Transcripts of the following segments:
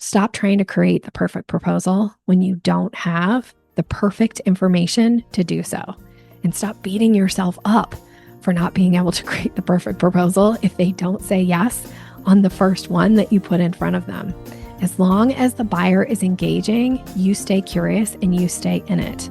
Stop trying to create the perfect proposal when you don't have the perfect information to do so. And stop beating yourself up for not being able to create the perfect proposal if they don't say yes on the first one that you put in front of them. As long as the buyer is engaging, you stay curious and you stay in it.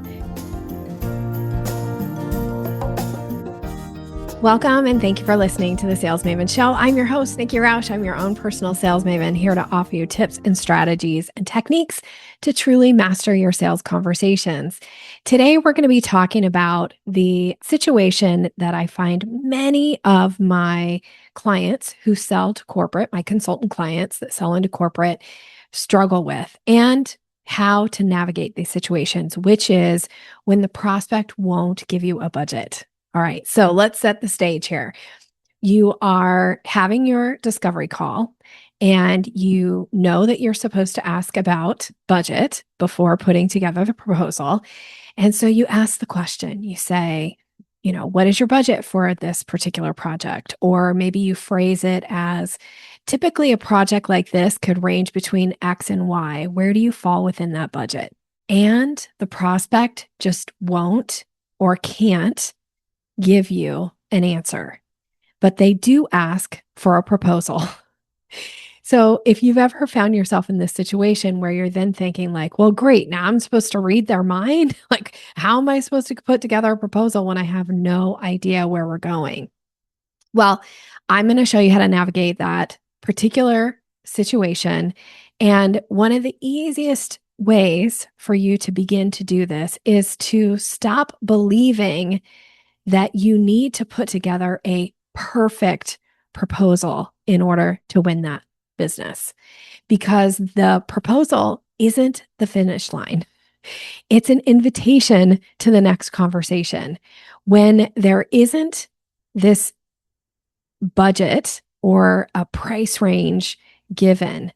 Welcome and thank you for listening to the Sales Maven Show. I'm your host, Nikki Rausch. I'm your own personal sales maven, here to offer you tips and strategies and techniques to truly master your sales conversations. Today, we're going to be talking about the situation that I find many of my clients who sell to corporate, my consultant clients that sell into corporate, struggle with, and how to navigate these situations, which is when the prospect won't give you a budget. All right, so let's set the stage here. You are having your discovery call and you know that you're supposed to ask about budget before putting together the proposal. And so you ask the question, you say, what is your budget for this particular project? Or maybe you phrase it as, typically a project like this could range between X and Y. Where do you fall within that budget? And the prospect just won't or can't give you an answer, but they do ask for a proposal. So if you've ever found yourself in this situation where you're then thinking like, well, great, now I'm supposed to read their mind. Like, how am I supposed to put together a proposal when I have no idea where we're going? Well, I'm going to show you how to navigate that particular situation. And one of the easiest ways for you to begin to do this is to stop believing that you need to put together a perfect proposal in order to win that business, because the proposal isn't the finish line. It's an invitation to the next conversation. When there isn't this budget or a price range given,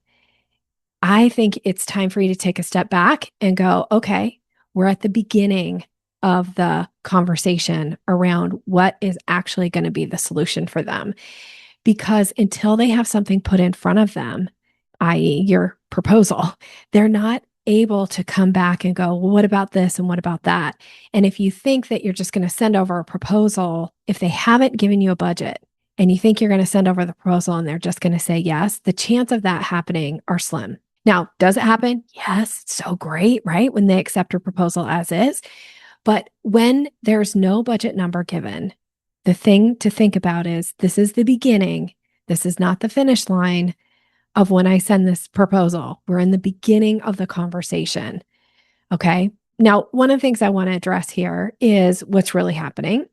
I think it's time for you to take a step back and go, okay, we're at the beginning of the conversation around what is actually going to be the solution for them. Because until they have something put in front of them, i.e., your proposal, they're not able to come back and go, well, what about this and what about that? And if you think that you're just going to send over a proposal, if they haven't given you a budget and you think you're going to send over the proposal and they're just going to say yes, the chance of that happening are slim. Now, does it happen? Yes, it's so great, right? When they accept your proposal as is. But when there's no budget number given, the thing to think about is this is the beginning. This is not the finish line of when I send this proposal. We're in the beginning of the conversation. Okay. Now, one of the things I want to address here is what's really happening.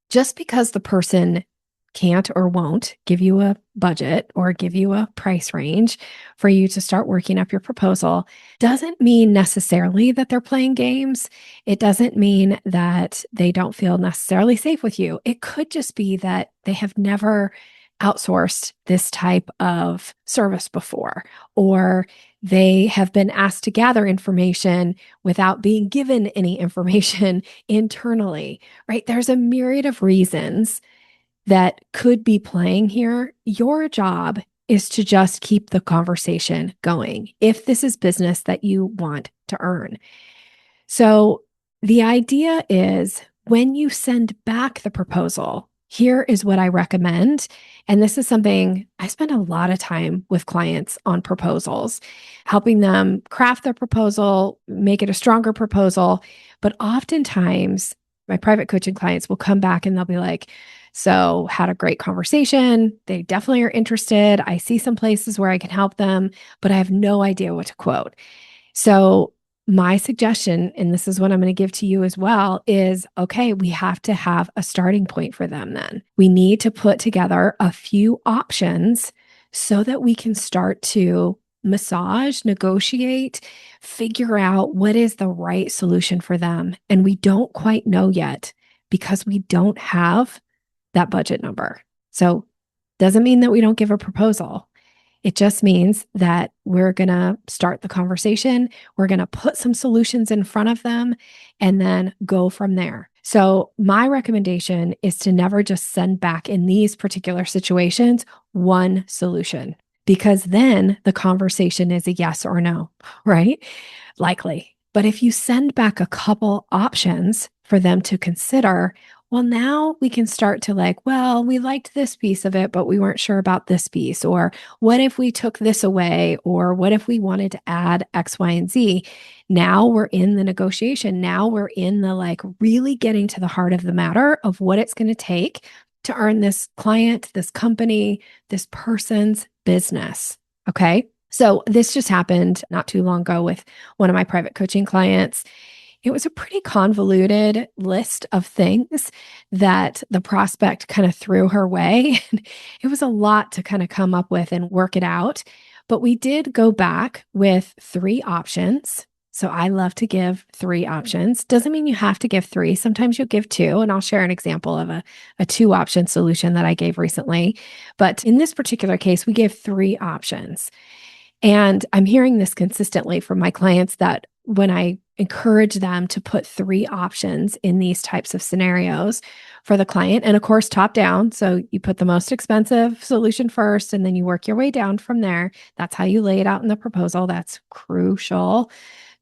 Just because the person can't or won't give you a budget or give you a price range for you to start working up your proposal doesn't mean necessarily that they're playing games. It doesn't mean that they don't feel necessarily safe with you. It could just be that they have never outsourced this type of service before, or they have been asked to gather information without being given any information internally, right? There's a myriad of reasons that could be playing here. Your job is to just keep the conversation going if this is business that you want to earn. So the idea is when you send back the proposal, here is what I recommend. And this is something I spend a lot of time with clients on proposals, helping them craft their proposal, make it a stronger proposal. But oftentimes, my private coaching clients will come back and they'll be like, so had a great conversation. They definitely are interested. I see some places where I can help them, but I have no idea what to quote. So my suggestion, and this is what I'm going to give to you as well, is, okay, we have to have a starting point for them then. We need to put together a few options so that we can start to massage, negotiate, figure out what is the right solution for them. And we don't quite know yet because we don't have that budget number. So doesn't mean that we don't give a proposal. It just means that we're going to start the conversation. We're going to put some solutions in front of them and then go from there. So my recommendation is to never just send back in these particular situations one solution. because then the conversation is a yes or no, right? Likely. But if you send back a couple options for them to consider, well, now we can start to like, well, we liked this piece of it, but we weren't sure about this piece. Or what if we took this away? Or what if we wanted to add X, Y, and Z? Now we're in the negotiation. Now we're in the like really getting to the heart of the matter of what it's going to take to earn this client, this company, this person's business. Okay. So this just happened not too long ago with one of my private coaching clients. It was a pretty convoluted list of things that the prospect kind of threw her way. It was a lot to kind of come up with and work it out. But we did go back with three options. So I love to give three options. Doesn't mean you have to give three. Sometimes you'll give two. And I'll share an example of a two option solution that I gave recently. But in this particular case, we gave three options. And I'm hearing this consistently from my clients that when I encourage them to put three options in these types of scenarios for the client, and of course, top down. So you put the most expensive solution first, and then you work your way down from there. That's how you lay it out in the proposal. That's crucial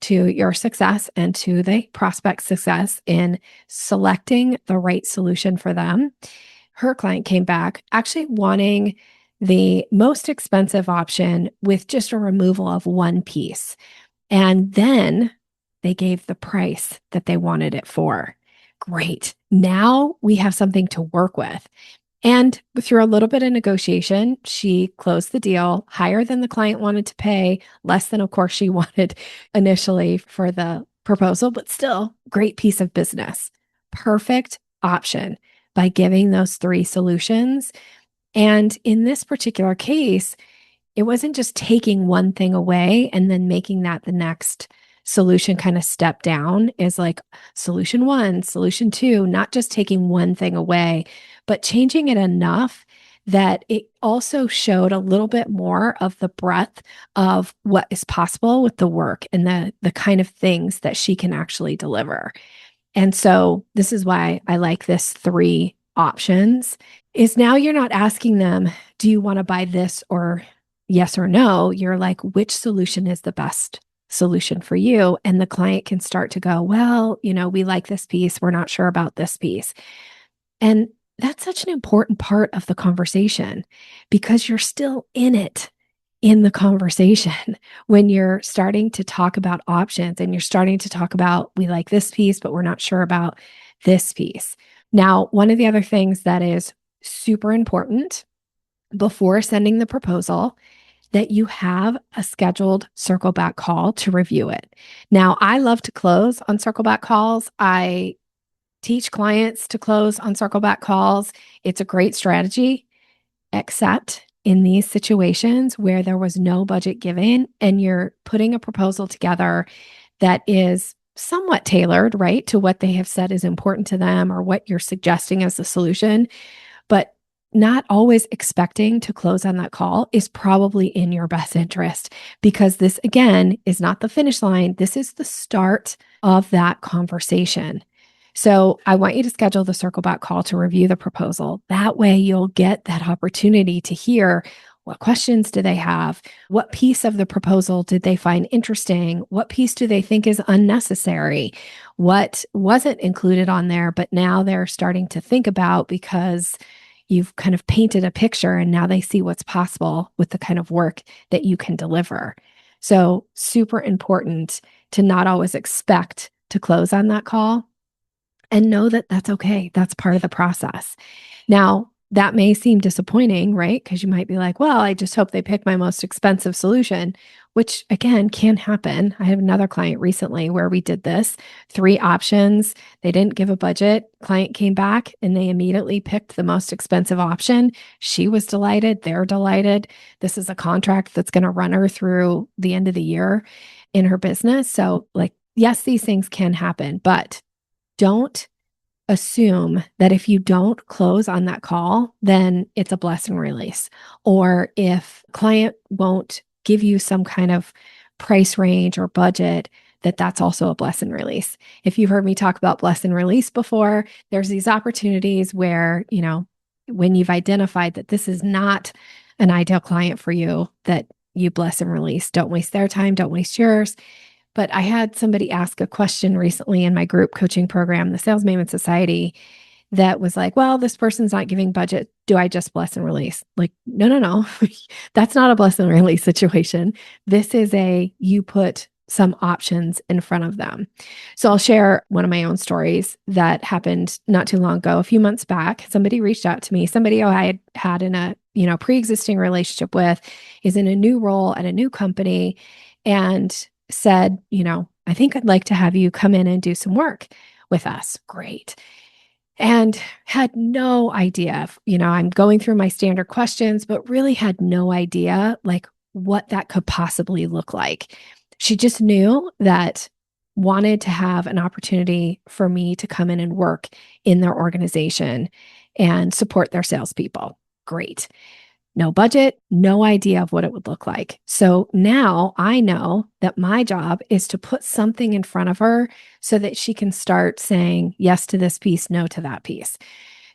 to your success and to the prospect's success in selecting the right solution for them. Her client came back actually wanting the most expensive option with just a removal of one piece. And then they gave the price that they wanted it for. Great. Now we have something to work with. And through a little bit of negotiation, she closed the deal higher than the client wanted to pay, less than, of course, she wanted initially for the proposal, but still great piece of business. Perfect option by giving those three solutions. And in this particular case, it wasn't just taking one thing away and then making that the next solution kind of step down is like solution one, solution two, not just taking one thing away, but changing it enough that it also showed a little bit more of the breadth of what is possible with the work and the kind of things that she can actually deliver. And so this is why I like this three options is now you're not asking them, do you want to buy this or yes or no? You're like, which solution is the best solution for you? And the client can start to go, well, we like this piece. We're not sure about this piece. And that's such an important part of the conversation because you're still in it in the conversation when you're starting to talk about options and you're starting to talk about, we like this piece, but we're not sure about this piece. Now, one of the other things that is super important before sending the proposal that you have a scheduled circle back call to review it. Now, I love to close on circle back calls. I teach clients to close on circle back calls. It's a great strategy, except in these situations where there was no budget given and you're putting a proposal together that is somewhat tailored, right, to what they have said is important to them or what you're suggesting as the solution, but not always expecting to close on that call is probably in your best interest because this, again, is not the finish line. This is the start of that conversation. So I want you to schedule the circle back call to review the proposal. That way you'll get that opportunity to hear what questions do they have? What piece of the proposal did they find interesting? What piece do they think is unnecessary? What wasn't included on there, but now they're starting to think about because you've kind of painted a picture and now they see what's possible with the kind of work that you can deliver. So super important to not always expect to close on that call and know that that's okay. That's part of the process. Now, that may seem disappointing, right? Because you might be like, well, I just hope they pick my most expensive solution, which again can happen. I have another client recently where we did this, three options. They didn't give a budget. Client came back and they immediately picked the most expensive option. She was delighted. They're delighted. This is a contract that's going to run her through the end of the year in her business. So like, yes, these things can happen, but don't assume that if you don't close on that call, then it's a blessing release. Or if client won't give you some kind of price range or budget, that's also a blessing release. If you've heard me talk about blessing release before, there's these opportunities where, when you've identified that this is not an ideal client for you that you bless and release. Don't waste their time, don't waste yours. But I had somebody ask a question recently in my group coaching program, the Sales Maven Society, that was like, well, this person's not giving budget. Do I just bless and release? Like, no, no, no. That's not a bless and release situation. This is you put some options in front of them. So I'll share one of my own stories that happened not too long ago. A few months back, somebody reached out to me, somebody I had had in a, pre-existing relationship with, is in a new role at a new company, and said, I think I'd like to have you come in and do some work with us. Great. And had no idea, I'm going through my standard questions, but really had no idea like what that could possibly look like. She just knew that wanted to have an opportunity for me to come in and work in their organization and support their salespeople. Great. No budget, no idea of what it would look like. So now I know that my job is to put something in front of her so that she can start saying yes to this piece, no to that piece.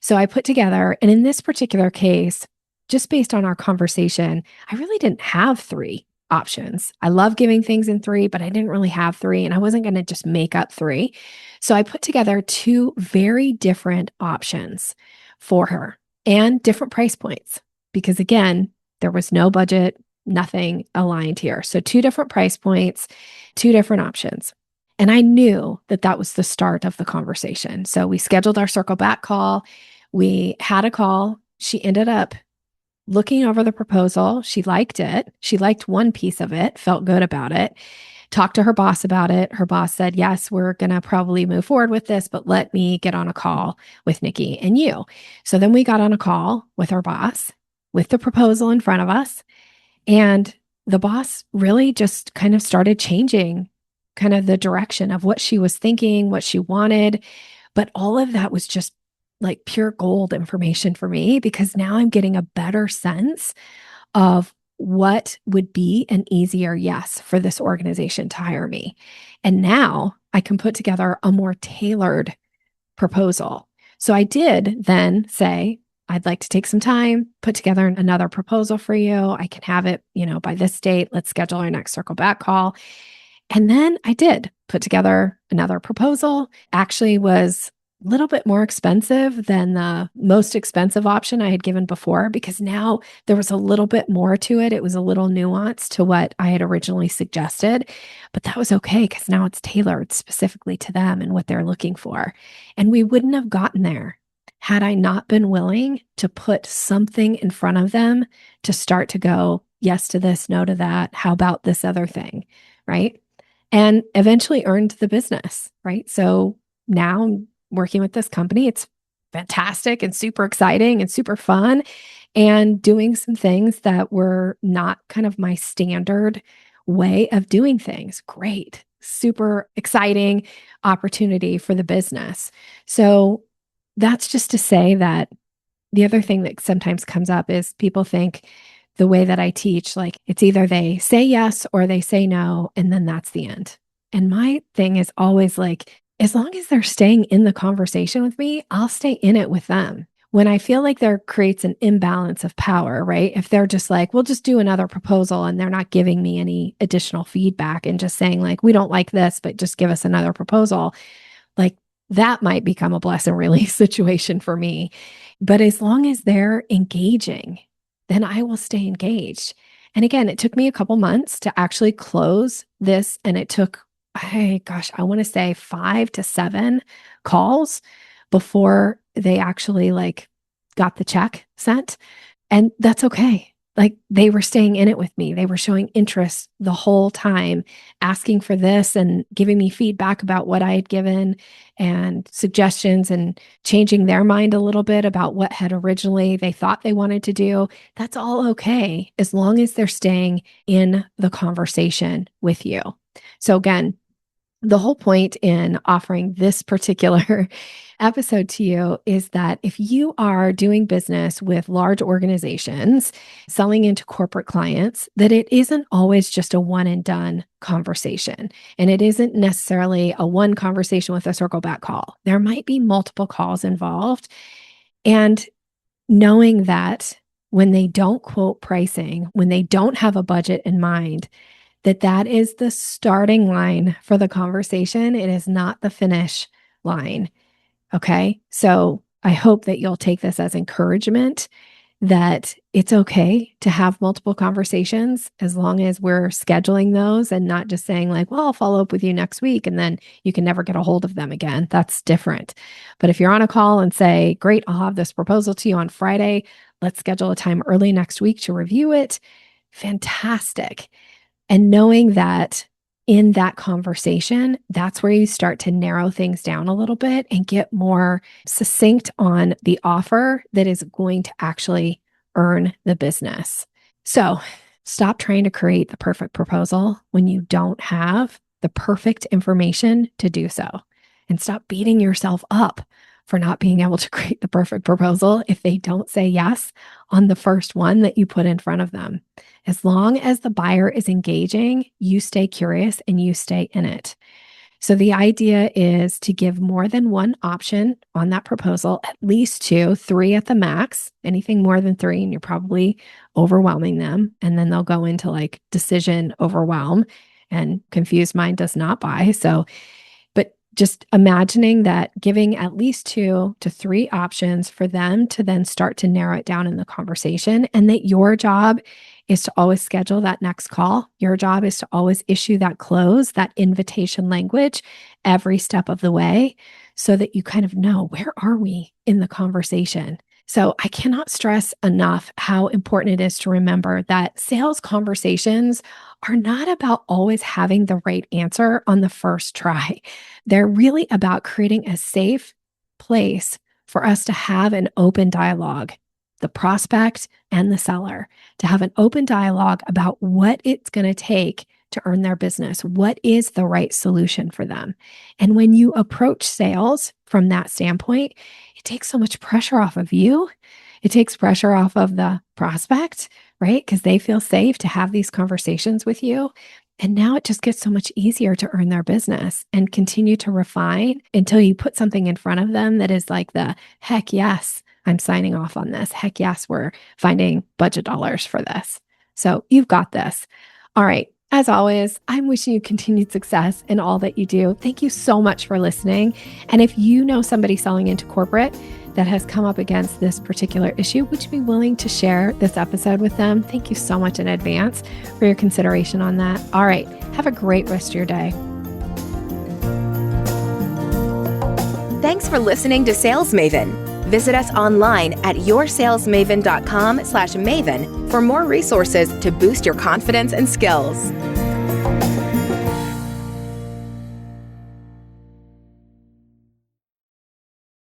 So I put together, and in this particular case, just based on our conversation, I really didn't have 3 options. I love giving things in 3, but I didn't really have 3, and I wasn't going to just make up 3. So I put together 2 very different options for her and different price points. Because again, there was no budget, nothing aligned here. So 2 different price points, 2 different options. And I knew that that was the start of the conversation. So we scheduled our circle back call. We had a call. She ended up looking over the proposal. She liked it. She liked one piece of it, felt good about it, talked to her boss about it. Her boss said, yes, we're going to probably move forward with this, but let me get on a call with Nikki and you. So then we got on a call with our boss with the proposal in front of us. And the boss really just kind of started changing kind of the direction of what she was thinking, what she wanted. But all of that was just like pure gold information for me, because now I'm getting a better sense of what would be an easier yes for this organization to hire me. And now I can put together a more tailored proposal. So I did then say, I'd like to take some time, put together another proposal for you. I can have it, by this date. Let's schedule our next circle back call. And then I did put together another proposal. Actually was a little bit more expensive than the most expensive option I had given before, because now there was a little bit more to it. It was a little nuanced to what I had originally suggested, but that was okay because now it's tailored specifically to them and what they're looking for. And we wouldn't have gotten there had I not been willing to put something in front of them to start to go, yes to this, no to that. How about this other thing? Right. And eventually earned the business. Right. So now I'm working with this company. It's fantastic and super exciting and super fun, and doing some things that were not kind of my standard way of doing things. Great. Super exciting opportunity for the business. So that's just to say that the other thing that sometimes comes up is people think the way that I teach, like it's either they say yes or they say no, and then that's the end. And my thing is always like, as long as they're staying in the conversation with me, I'll stay in it with them. When I feel like there creates an imbalance of power, right? If they're just like, we'll just do another proposal and they're not giving me any additional feedback and just saying like, we don't like this, but just give us another proposal, like that might become a bless and release situation for me. But as long as they're engaging, then I will stay engaged. And again, it took me a couple months to actually close this. And it took, I want to say 5 to 7 calls before they actually like got the check sent. And that's okay. Like they were staying in it with me. They were showing interest the whole time, asking for this and giving me feedback about what I had given and suggestions, and changing their mind a little bit about what had originally they thought they wanted to do. That's all okay, as long as they're staying in the conversation with you. So again, the whole point in offering this particular episode to you is that if you are doing business with large organizations, selling into corporate clients, that it isn't always just a one and done conversation. And it isn't necessarily a one conversation with a circle back call. There might be multiple calls involved. And knowing that when they don't quote pricing, when they don't have a budget in mind, that is the starting line for the conversation. It is not the finish line. Okay. So I hope that you'll take this as encouragement that it's okay to have multiple conversations as long as we're scheduling those and not just saying like, well, I'll follow up with you next week and then you can never get a hold of them again. That's different. But if you're on a call and say, great, I'll have this proposal to you on Friday. Let's schedule a time early next week to review it. Fantastic. And knowing that in that conversation, that's where you start to narrow things down a little bit and get more succinct on the offer that is going to actually earn the business. So stop trying to create the perfect proposal when you don't have the perfect information to do so. And stop beating yourself up for not being able to create the perfect proposal if they don't say yes on the first one that you put in front of them. As long as the buyer is engaging, you stay curious and you stay in it. So the idea is to give more than one option on that proposal, at least 2, 3 at the max. Anything more than 3, and you're probably overwhelming them. And then they'll go into like decision overwhelm, and confused mind does not buy. So just imagining that giving at least 2 to 3 options for them to then start to narrow it down in the conversation, and that your job is to always schedule that next call. Your job is to always issue that close, that invitation language every step of the way so that you kind of know, where are we in the conversation? So I cannot stress enough how important it is to remember that sales conversations are not about always having the right answer on the first try. They're really about creating a safe place for us to have an open dialogue, the prospect and the seller, to have an open dialogue about what it's going to take to earn their business. What is the right solution for them? And when you approach sales from that standpoint, it takes so much pressure off of you. It takes pressure off of the prospect, right? Because they feel safe to have these conversations with you. And now it just gets so much easier to earn their business and continue to refine until you put something in front of them that is like the heck yes, I'm signing off on this. Heck yes, we're finding budget dollars for this. So you've got this. All right. As always, I'm wishing you continued success in all that you do. Thank you so much for listening. And if you know somebody selling into corporate that has come up against this particular issue, would you be willing to share this episode with them? Thank you so much in advance for your consideration on that. All right. Have a great rest of your day. Thanks for listening to Sales Maven. Visit us online at yoursalesmaven.com/maven for more resources to boost your confidence and skills.